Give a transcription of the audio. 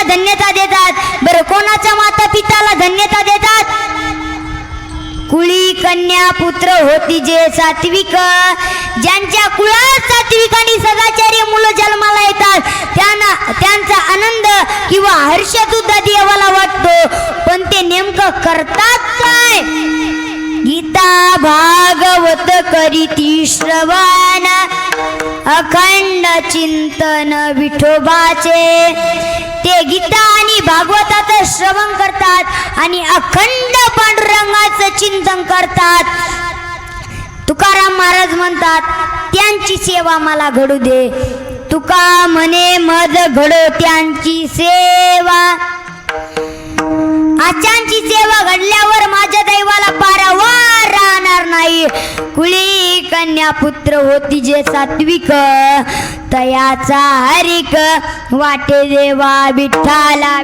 धन्यता देतात. बरं, कोणाच्या माता पिताला धन्यता देतात? कुळी कन्या पुत्र होती जे सात्विक, ज्यांच्या कुळात सात्विक आणि सदाचारी मुलं जन्माला येतात त्यांचा आनंद किंवा हर्ष सुद्धा देवाला वाटतो. पण ते नेमकं करतात काय? गीता भागवत करीती श्रवण, अखंड चिंतन विठोबाचे. ते गीता आणि भागवताचं श्रवण करतात आणि अखंड पांडुरंगाचं चिंतन करतात. तुकाराम महाराज म्हणतात, त्यांची सेवा मला घडू दे. तुका म्हणे मज घडो त्यांची सेवा. आचांची सेवा घडल्यावर माझ्या दैवाला पारावार राहणार नाही. कुळी कन्या पुत्र होती जे सात्विक, तयाचा हरिक वाटे देवा विठ्ठला.